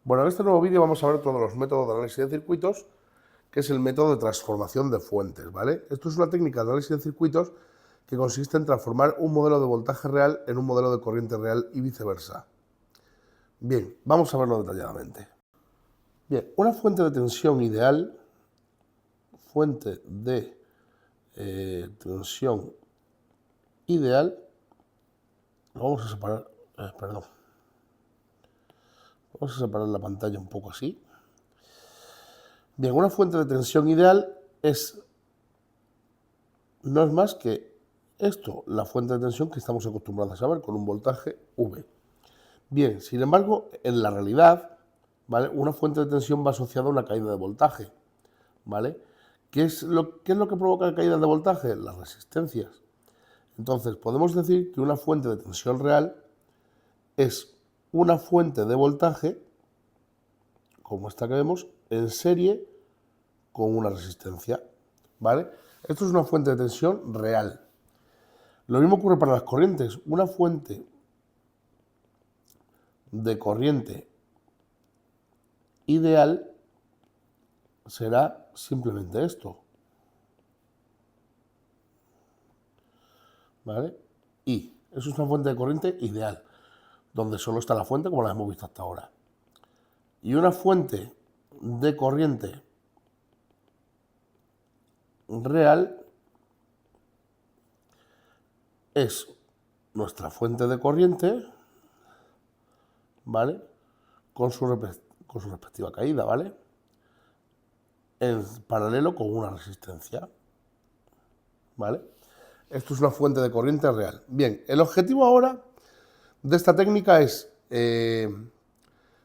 Bueno, en este nuevo vídeo vamos a ver todos los métodos de análisis de circuitos, que es el método de transformación de fuentes, ¿vale? Esto es una técnica de análisis de circuitos que consiste en transformar un modelo de voltaje real en un modelo de corriente real y viceversa. Bien, vamos a verlo detalladamente. Bien, una fuente de tensión ideal, tensión ideal, vamos a separar, vamos a separar la pantalla un poco así. Bien, una fuente de tensión ideal no es más que esto, la fuente de tensión que estamos acostumbrados a ver con un voltaje V. Bien, sin embargo, en la realidad, ¿vale?, una fuente de tensión va asociada a una caída de voltaje, ¿vale? ¿Qué es lo que provoca la caída de voltaje? Las resistencias. Entonces, podemos decir que una fuente de tensión real es una fuente de voltaje, como esta que vemos, en serie con una resistencia, ¿vale? Esto es una fuente de tensión real. Lo mismo ocurre para las corrientes. Una fuente de corriente ideal será simplemente esto, ¿vale? I. Eso es una fuente de corriente ideal, donde solo está la fuente como la hemos visto hasta ahora. Y una fuente de corriente real es nuestra fuente de corriente, ¿vale?, con su respectiva caída, ¿vale?, en paralelo con una resistencia, ¿vale? Esto es una fuente de corriente real. Bien, el objetivo ahora de esta técnica es,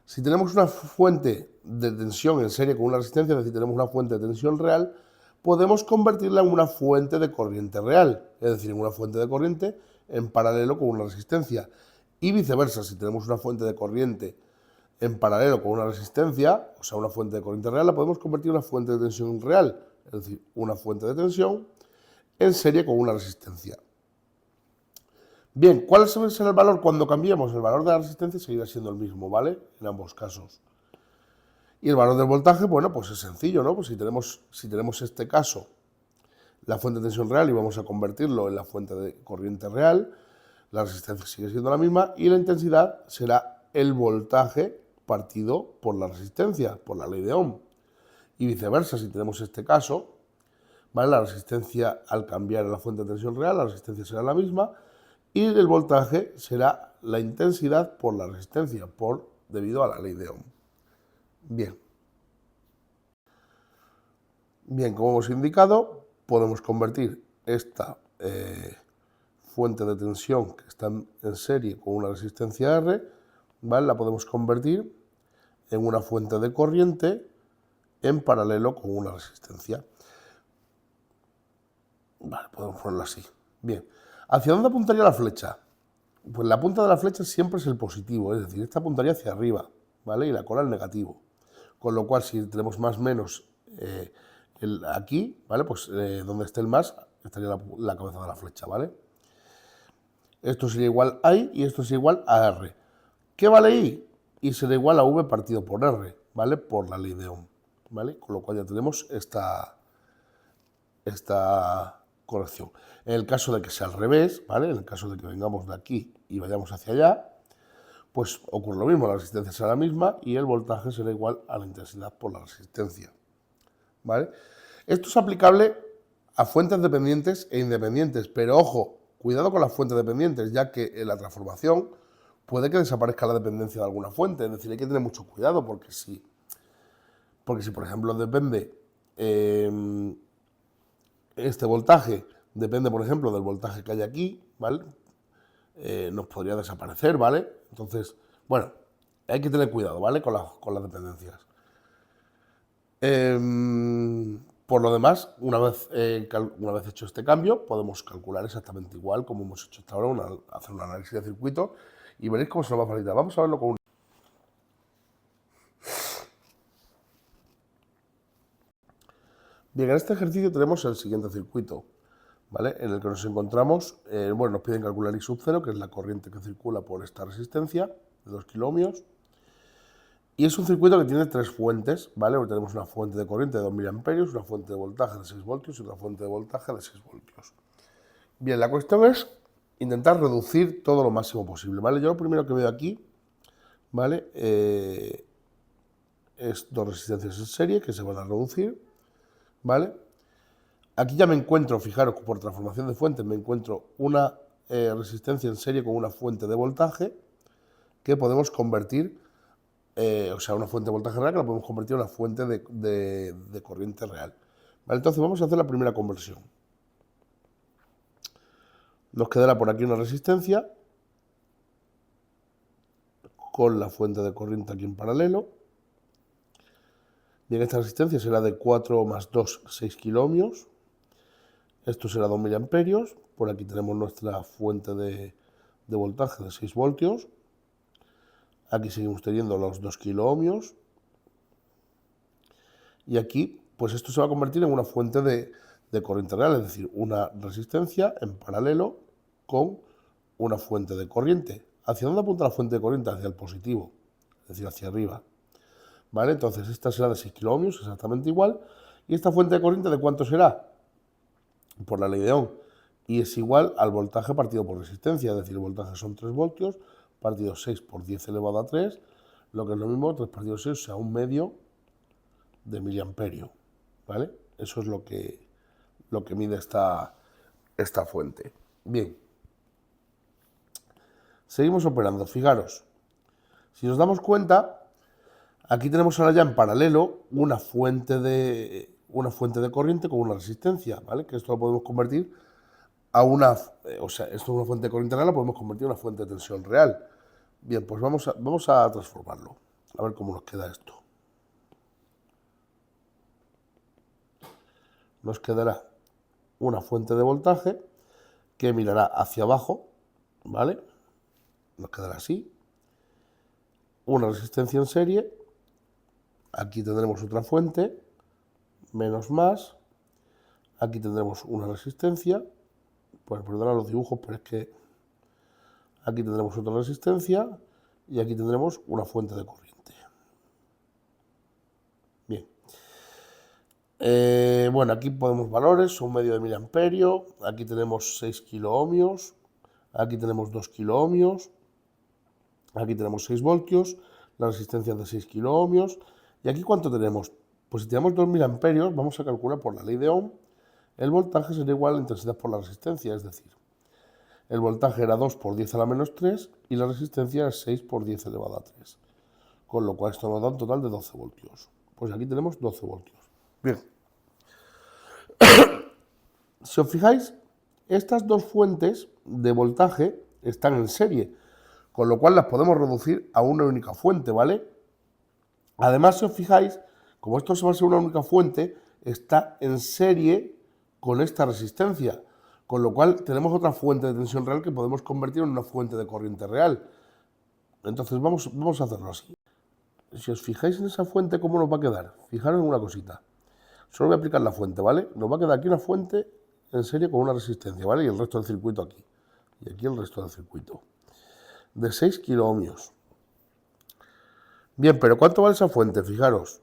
si tenemos una fuente de tensión en serie con una resistencia, es decir, tenemos una fuente de tensión real, podemos convertirla en una fuente de corriente real, es decir, en una fuente de corriente en paralelo con una resistencia. Y viceversa, si tenemos una fuente de corriente en paralelo con una resistencia, o sea, una fuente de corriente real, la podemos convertir en una fuente de tensión real, es decir, una fuente de tensión en serie con una resistencia. Bien, ¿cuál será el valor cuando cambiemos? El valor de la resistencia seguirá siendo el mismo, ¿vale?, en ambos casos. Y el valor del voltaje, bueno, pues es sencillo, ¿no? Pues si tenemos este caso, la fuente de tensión real, y vamos a convertirlo en la fuente de corriente real, la resistencia sigue siendo la misma y la intensidad será el voltaje partido por la resistencia, por la ley de Ohm. Y viceversa, si tenemos este caso, ¿vale?, la resistencia, al cambiar a la fuente de tensión real, la resistencia será la misma y el voltaje será la intensidad por la resistencia, debido a la ley de Ohm. Bien. Bien, como hemos indicado, podemos convertir esta fuente de tensión que está en serie con una resistencia R, ¿vale?, la podemos convertir en una fuente de corriente en paralelo con una resistencia. Vale, podemos ponerlo así. Bien, ¿hacia dónde apuntaría la flecha? Pues la punta de la flecha siempre es el positivo, es decir, esta apuntaría hacia arriba, ¿vale?, y la cola el negativo. Con lo cual, si tenemos más menos aquí, ¿vale?, pues donde esté el más estaría la cabeza de la flecha, ¿vale? Esto sería igual a I y esto sería igual a R. ¿Qué vale I? I será igual a V partido por R, ¿vale?, por la ley de Ohm, ¿vale? Con lo cual ya tenemos esta corrección. En el caso de que sea al revés, ¿vale?, en el caso de que vengamos de aquí y vayamos hacia allá, pues ocurre lo mismo, la resistencia será la misma y el voltaje será igual a la intensidad por la resistencia, ¿vale? Esto es aplicable a fuentes dependientes e independientes, pero ojo, cuidado con las fuentes dependientes, ya que en la transformación puede que desaparezca la dependencia de alguna fuente, es decir, hay que tener mucho cuidado porque si por ejemplo, depende este voltaje, depende, por ejemplo, del voltaje que hay aquí, ¿vale?, nos podría desaparecer, ¿vale? Entonces, bueno, hay que tener cuidado, ¿vale?, con las dependencias. Por lo demás, una vez hecho este cambio, podemos calcular exactamente igual como hemos hecho hasta ahora, hacer un análisis de circuito y veréis cómo se nos va a facilitar. Vamos a verlo con un... Bien, en este ejercicio tenemos el siguiente circuito, ¿vale?, en el que nos encontramos, bueno, nos piden calcular I sub 0, que es la corriente que circula por esta resistencia de 2 kiloohmios, Y es un circuito que tiene tres fuentes, ¿vale? Porque tenemos una fuente de corriente de 2000 amperios, una fuente de voltaje de 6 voltios y otra fuente de voltaje de 6 voltios. Bien, la cuestión es intentar reducir todo lo máximo posible, ¿vale? Yo lo primero que veo aquí, ¿vale? Es dos resistencias en serie que se van a reducir, ¿vale? Aquí ya me encuentro, fijaros, por transformación de fuentes, me encuentro una resistencia en serie con una fuente de voltaje que podemos convertir, o sea, una fuente de voltaje real que la podemos convertir en una fuente de corriente real. ¿Vale? Entonces vamos a hacer la primera conversión. Nos quedará por aquí una resistencia con la fuente de corriente aquí en paralelo. Bien, esta resistencia será de 4 más 2, 6 kiloohmios. Esto será 2000 amperios. Por aquí tenemos nuestra fuente de voltaje de 6 voltios. Aquí seguimos teniendo los 2 kiloohmios. Y aquí, pues esto se va a convertir en una fuente de corriente real, es decir, una resistencia en paralelo con una fuente de corriente. ¿Hacia dónde apunta la fuente de corriente? Hacia el positivo, es decir, hacia arriba. ¿Vale? Entonces esta será de 6 kiloohmios, exactamente igual. ¿Y esta fuente de corriente de cuánto será? Por la ley de Ohm. Y es igual al voltaje partido por resistencia, es decir, el voltaje son 3 voltios, partido 6 por 10 elevado a 3, lo que es lo mismo, 3 partido 6, o sea, un medio de miliamperio, ¿vale? Eso es lo que mide esta fuente. Bien. Seguimos operando. Fijaros, si nos damos cuenta, aquí tenemos ahora ya en paralelo una fuente de corriente con una resistencia, ¿vale? Que esto lo podemos convertir a una, o sea, esto es una fuente de corriente real, la podemos convertir en una fuente de tensión real. Bien, pues vamos a transformarlo, a ver cómo nos queda esto. Nos quedará una fuente de voltaje que mirará hacia abajo, ¿vale? Nos quedará así. Una resistencia en serie. Aquí tendremos otra fuente, menos más. Aquí tendremos una resistencia. Pues perdonad los dibujos, pero es que aquí tendremos otra resistencia y aquí tendremos una fuente de corriente. Bien. Bueno, aquí podemos valores, son medio de miliamperio. Aquí tenemos 6 kiloohmios. Aquí tenemos 2 kiloohmios. Aquí tenemos 6 voltios. La resistencia es de 6 kiloohmios. ¿Y aquí cuánto tenemos? Pues si tenemos 2000 amperios, vamos a calcular por la ley de Ohm. El voltaje será igual a la intensidad por la resistencia, es decir, el voltaje era 2 por 10 a la menos 3 y la resistencia es 6 por 10 elevado a 3. Con lo cual esto nos da un total de 12 voltios. Pues aquí tenemos 12 voltios. Bien. Si os fijáis, estas dos fuentes de voltaje están en serie, con lo cual las podemos reducir a una única fuente, ¿vale? Además, si os fijáis, como esto va a ser una única fuente, está en serie con esta resistencia, con lo cual tenemos otra fuente de tensión real que podemos convertir en una fuente de corriente real. Entonces vamos a hacerlo así. Si os fijáis en esa fuente, ¿cómo nos va a quedar? Fijaros en una cosita. Solo voy a aplicar la fuente, ¿vale? Nos va a quedar aquí una fuente en serie con una resistencia, ¿vale? Y el resto del circuito aquí. Y aquí el resto del circuito. De 6 kiloohmios. Bien, pero ¿cuánto vale esa fuente? Fijaros.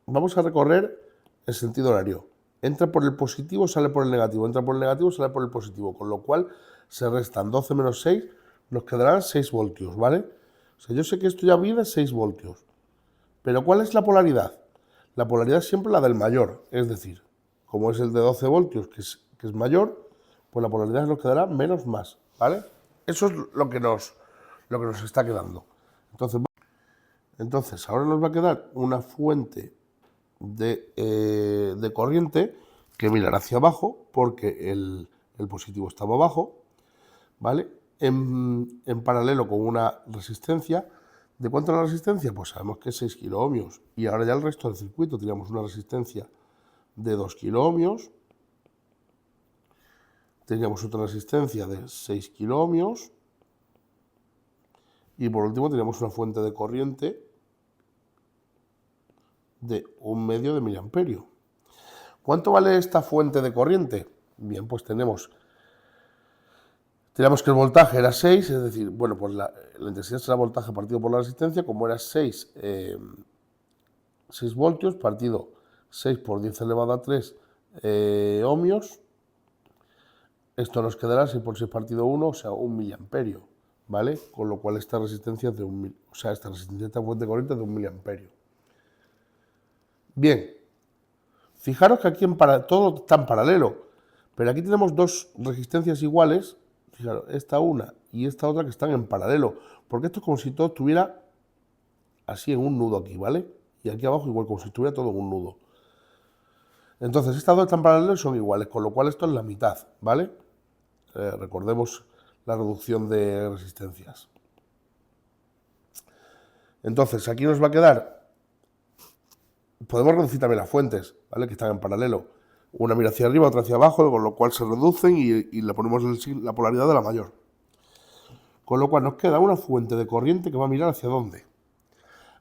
Vamos a recorrer en sentido horario. Entra por el positivo, sale por el negativo. Entra por el negativo, sale por el positivo. Con lo cual se restan 12 menos 6, nos quedarán 6 voltios, ¿vale? O sea, yo sé que esto ya mide 6 voltios. Pero ¿cuál es la polaridad? La polaridad es siempre la del mayor. Es decir, como es el de 12 voltios, que es mayor, pues la polaridad nos quedará menos más, ¿vale? Eso es lo que nos está quedando. Entonces, ahora nos va a quedar una fuente de corriente que mirará hacia abajo porque el positivo estaba abajo, ¿vale? En paralelo con una resistencia. ¿De cuánto es la resistencia? Pues sabemos que es 6 kiloohmios. Y ahora ya el resto del circuito teníamos una resistencia de 2 kiloohmios. Teníamos otra resistencia de 6 kiloohmios. Y por último teníamos una fuente de corriente de 1/2 de miliamperio. ¿Cuánto vale esta fuente de corriente? Bien, pues tenemos Teníamos que el voltaje era 6, es decir, bueno, pues la intensidad será voltaje partido por la resistencia, como era 6 voltios, partido 6 por 10 elevado a 3 ohmios, esto nos quedará 6 por 6 partido 1, o sea, 1 miliamperio, ¿vale? Con lo cual esta resistencia es de esta resistencia de esta fuente de corriente es de 1 miliamperio. Bien, fijaros que aquí todo está en paralelo, pero aquí tenemos dos resistencias iguales, fijaros, esta una y esta otra que están en paralelo, porque esto es como si todo estuviera así en un nudo aquí, ¿vale? Y aquí abajo igual, como si estuviera todo en un nudo. Entonces, estas dos están paralelas y son iguales, con lo cual esto es la mitad, ¿vale? Recordemos la reducción de resistencias. Entonces, aquí nos va a quedar, podemos reducir también las fuentes, ¿vale? Que están en paralelo. Una mira hacia arriba, otra hacia abajo, con lo cual se reducen y le ponemos la polaridad de la mayor. Con lo cual nos queda una fuente de corriente que va a mirar hacia dónde.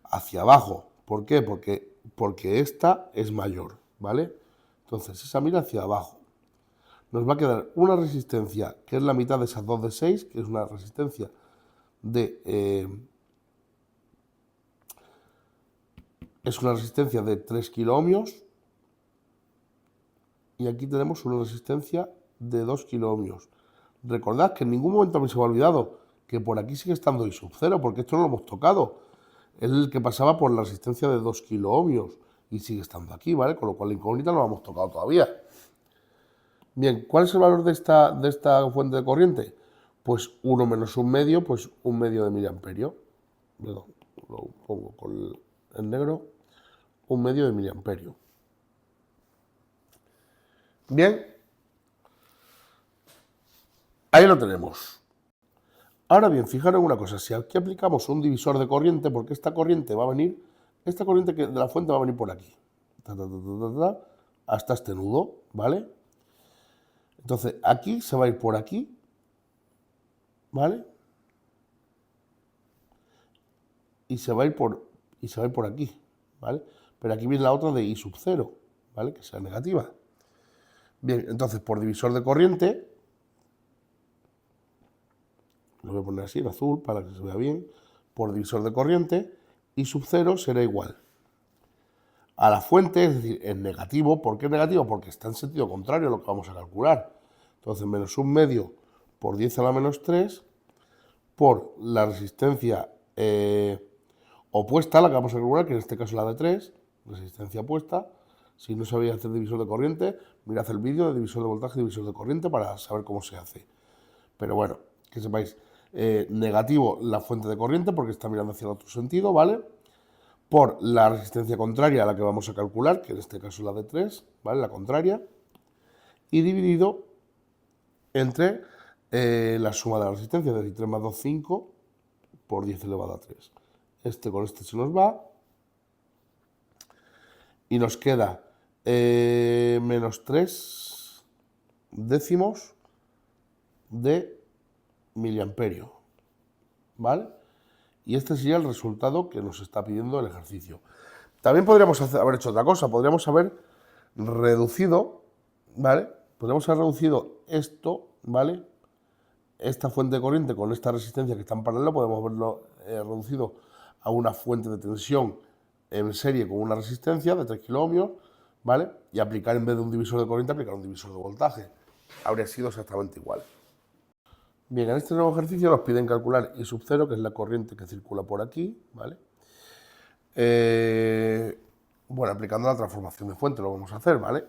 Hacia abajo. ¿Por qué? Porque esta es mayor, ¿vale? Entonces, esa mira hacia abajo. Nos va a quedar una resistencia que es la mitad de esas 2 de 6, que es una resistencia de 3 kiloohmios, y aquí tenemos una resistencia de 2 kiloohmios. Recordad que en ningún momento me se me ha olvidado que por aquí sigue estando I sub 0, porque esto no lo hemos tocado. Es el que pasaba por la resistencia de 2 kiloohmios y sigue estando aquí, ¿vale? Con lo cual la incógnita no la hemos tocado todavía. Bien, ¿cuál es el valor de esta fuente de corriente? Pues 1 menos 1 medio, pues 1 medio de miliamperio. Lo pongo en negro, 1 medio de miliamperio. Bien, ahí lo tenemos. Ahora bien, fijaros en una cosa, si aquí aplicamos un divisor de corriente, porque esta corriente va a venir, esta corriente de la fuente va a venir por aquí, hasta este nudo, ¿vale? Entonces, aquí se va a ir por aquí, ¿vale? Y se va a ir por aquí, ¿vale? Pero aquí viene la otra de I sub 0, ¿vale? Que sea negativa. Bien, entonces, por divisor de corriente, lo voy a poner así en azul para que se vea bien, por divisor de corriente, I sub 0 será igual a la fuente, es decir, en negativo. ¿Por qué negativo? Porque está en sentido contrario a lo que vamos a calcular. Entonces, menos 1 medio por 10 a la menos 3 por la resistencia opuesta a la que vamos a calcular, que en este caso es la de 3, resistencia opuesta. Si no sabéis hacer divisor de corriente, mirad el vídeo de divisor de voltaje y divisor de corriente para saber cómo se hace. Pero bueno, que sepáis, negativo la fuente de corriente porque está mirando hacia el otro sentido, ¿vale? Por la resistencia contraria a la que vamos a calcular, que en este caso es la de 3, ¿vale? La contraria, y dividido entre la suma de la resistencia, es decir, 3 más 2, 5, por 10 elevado a 3. Este con este se nos va, y nos queda menos 3 décimos de miliamperio, ¿vale? Y este sería el resultado que nos está pidiendo el ejercicio. También podríamos haber hecho otra cosa, podríamos haber reducido, ¿vale? Podríamos haber reducido esto, ¿vale? Esta fuente de corriente con esta resistencia que está en paralelo, podemos haberlo reducido a una fuente de tensión en serie con una resistencia de 3 kiloohmios, ¿vale? Y aplicar, en vez de un divisor de corriente, aplicar un divisor de voltaje. Habría sido exactamente igual. Bien, en este nuevo ejercicio nos piden calcular I sub 0, que es la corriente que circula por aquí, ¿vale? Bueno, aplicando la transformación de fuente lo vamos a hacer, ¿vale?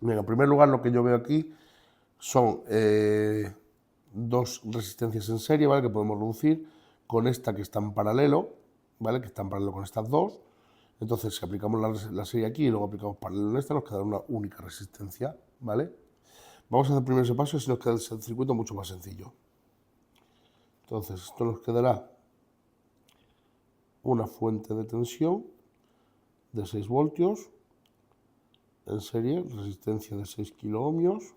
Bien, en primer lugar lo que yo veo aquí son dos resistencias en serie, ¿vale? Que podemos reducir con esta que está en paralelo, ¿vale? Que está en paralelo con estas dos. Entonces, si aplicamos la serie aquí y luego aplicamos paralelo en esta, nos quedará una única resistencia, ¿vale? Vamos a hacer primero ese paso y así nos queda el circuito mucho más sencillo. Entonces, esto nos quedará una fuente de tensión de 6 voltios en serie, resistencia de 6 kiloohmios.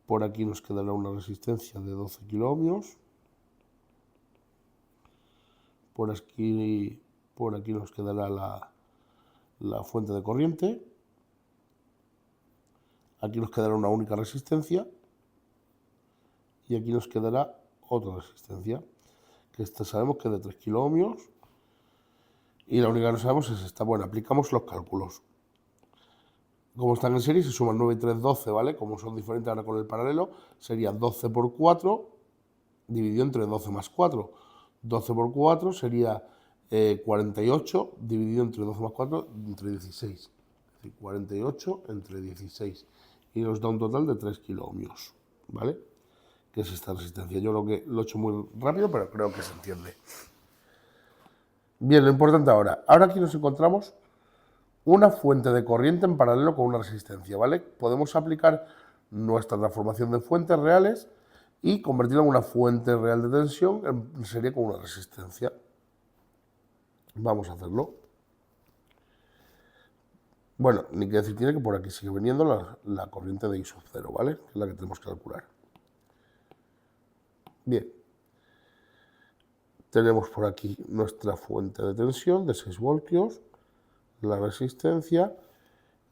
Por aquí nos quedará una resistencia de 12 kiloohmios. Por aquí nos quedará la fuente de corriente. Aquí nos quedará una única resistencia. y aquí nos quedará otra resistencia, que esta sabemos que es de 3 kiloohmios, y la única que no sabemos es esta. Bueno, aplicamos los cálculos. Como están en serie, se suman 9 y 3, 12, ¿vale? Como son diferentes ahora con el paralelo, sería 12 por 4 dividido entre 12 más 4. 12 por 4 sería 48 dividido entre 12 más 4 entre 16. Es decir, 48 entre 16. Y nos da un total de 3 kiloohmios, ¿vale? Que es esta resistencia. Yo creo que lo he hecho muy rápido, pero creo que se entiende. Bien, lo importante ahora. Ahora aquí nos encontramos una fuente de corriente en paralelo con una resistencia, ¿vale? Podemos aplicar nuestra transformación de fuentes reales y convertirla en una fuente real de tensión en serie con una resistencia. Vamos a hacerlo. Bueno, ni que decir tiene que por aquí sigue viniendo la corriente de I sub 0, ¿vale? Que es la que tenemos que calcular. Bien. Tenemos por aquí nuestra fuente de tensión de 6 voltios, la resistencia.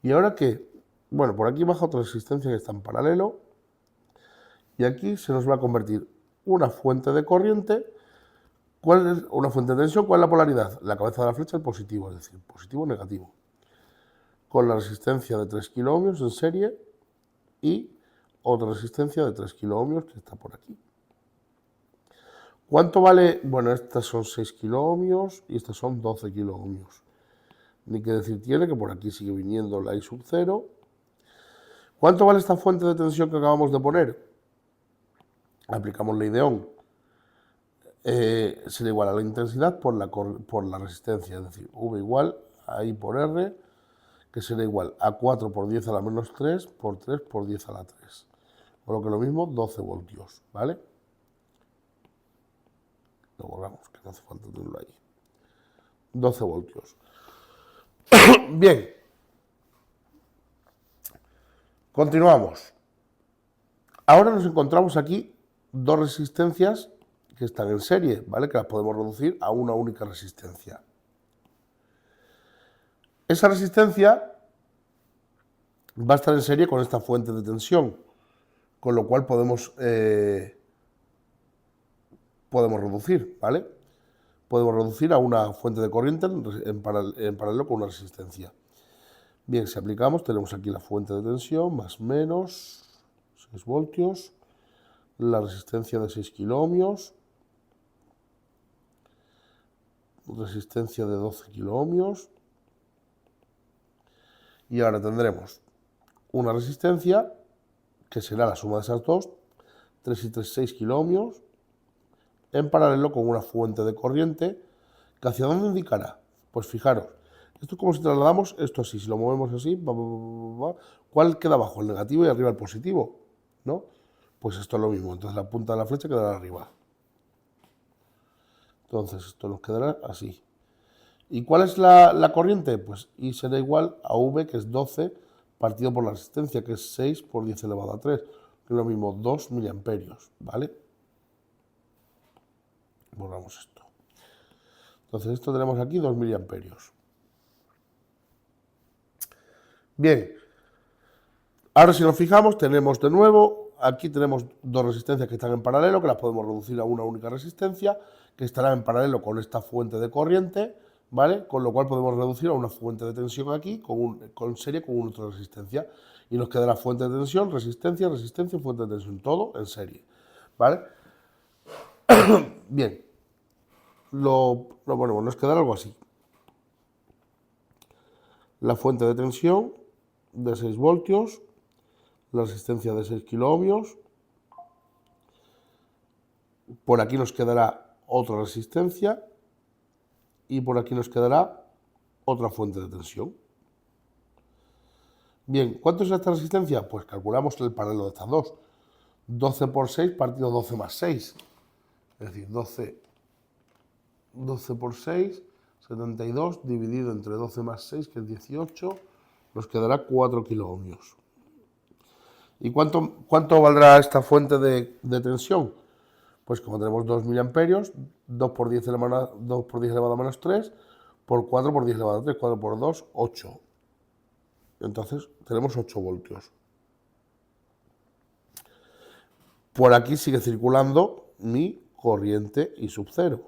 ¿Y ahora qué? Bueno, por aquí baja otra resistencia que está en paralelo. Y aquí se nos va a convertir una fuente de corriente. ¿Cuál es una fuente de tensión? ¿Cuál es la polaridad? La cabeza de la flecha, el positivo, es decir, positivo o negativo. Con la resistencia de 3 kiloohmios en serie y otra resistencia de 3 kiloohmios que está por aquí. ¿Cuánto vale? Bueno, estas son 6 kiloohmios y estas son 12 kiloohmios. Ni que decir tiene que por aquí sigue viniendo la I sub 0. ¿Cuánto vale esta fuente de tensión que acabamos de poner? Aplicamos ley de Ohm. Será igual a la intensidad por la resistencia, es decir, V igual a I por R, que será igual a 4 por 10 a la menos 3 por 3 por 10 a la 3. Por lo que lo mismo, 12 voltios, ¿vale? Lo borramos, que no hace falta tenerlo ahí. 12 voltios. Bien. Continuamos. Ahora nos encontramos aquí dos resistencias que están en serie, ¿vale? Que las podemos reducir a una única resistencia. Esa resistencia va a estar en serie con esta fuente de tensión, con lo cual podemos reducir, ¿vale? Podemos reducir a una fuente de corriente en paralelo con una resistencia. Bien, si aplicamos, tenemos aquí la fuente de tensión, más menos 6 voltios, la resistencia de 6 kiloohmios, resistencia de 12 kiloohmios, y ahora tendremos una resistencia que será la suma de esas dos, 3 y 3, 6 kiloohmios, en paralelo con una fuente de corriente que ¿hacia dónde indicará? Pues fijaros, esto es como si trasladamos esto así, si lo movemos así, ¿cuál queda abajo? El negativo y arriba el positivo, ¿no? Pues esto es lo mismo, entonces la punta de la flecha quedará arriba. Entonces esto nos quedará así. ¿Y cuál es la corriente? Pues I será igual a V, que es 12, partido por la resistencia, que es 6 por 10 elevado a 3, que es lo mismo, 2 miliamperios, ¿vale? Borramos esto. Entonces esto tenemos aquí 2 miliamperios. Bien, ahora si nos fijamos tenemos de nuevo, aquí tenemos dos resistencias que están en paralelo, que las podemos reducir a una única resistencia, que estará en paralelo con esta fuente de corriente, ¿vale? Con lo cual podemos reducir a una fuente de tensión aquí con serie con otra resistencia. Y nos quedará fuente de tensión, resistencia, resistencia y fuente de tensión, todo en serie, ¿vale? Bien, lo ponemos, nos quedará algo así. La fuente de tensión de 6 voltios, la resistencia de 6 kiloohmios, por aquí nos quedará otra resistencia y por aquí nos quedará otra fuente de tensión. Bien, ¿cuánto es esta resistencia? Pues calculamos el paralelo de estas dos. 12 por 6 partido 12 más 6. Es decir, 12 por 6, 72, dividido entre 12 más 6, que es 18, nos quedará 4 kiloohmios. ¿Y cuánto valdrá esta fuente de tensión? Pues como tenemos 2 miliamperios, 2 por 10 elevado a menos 3, por 4 por 10 elevado a 3, 4 por 2, 8. Entonces tenemos 8 voltios. Por aquí sigue circulando mi corriente I sub 0.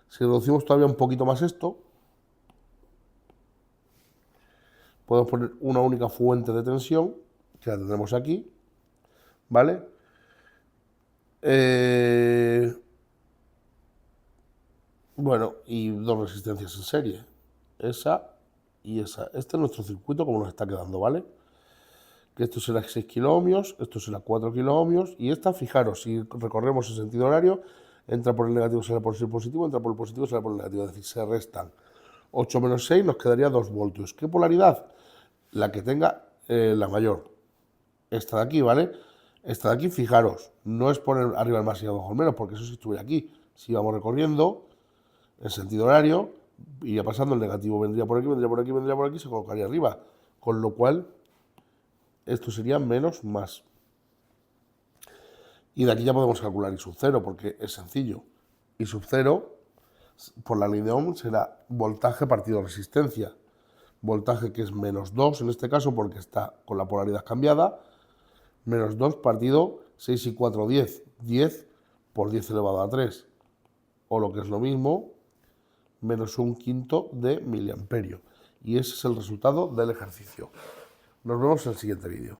Si reducimos todavía un poquito más esto, podemos poner una única fuente de tensión, que la tendremos aquí, ¿vale? Bueno, y dos resistencias en serie, esa y esa. Este es nuestro circuito como nos está quedando, ¿vale? Que esto será 6 kiloohmios, esto será 4 kiloohmios, y esta, fijaros, si recorremos el sentido horario, entra por el negativo, sale por el positivo, entra por el positivo, sale por el negativo, es decir, se restan 8 menos 6, nos quedaría 2 voltios. ¿Qué polaridad? La que tenga la mayor. Esta de aquí, ¿vale? Esta de aquí, fijaros, no es poner arriba el más y abajo el menos, porque eso si estuviera aquí. Si vamos recorriendo en sentido horario, iría pasando, el negativo vendría por aquí, vendría por aquí, vendría por aquí, se colocaría arriba. Con lo cual, esto sería menos más. Y de aquí ya podemos calcular I sub 0, porque es sencillo. I sub 0, por la ley de Ohm, será voltaje partido resistencia. Voltaje que es menos 2 en este caso, porque está con la polaridad cambiada. Menos 2 partido 6 y 4, 10. 10 por 10 elevado a 3. O lo que es lo mismo, menos un quinto de miliamperio. Y ese es el resultado del ejercicio. Nos vemos en el siguiente vídeo.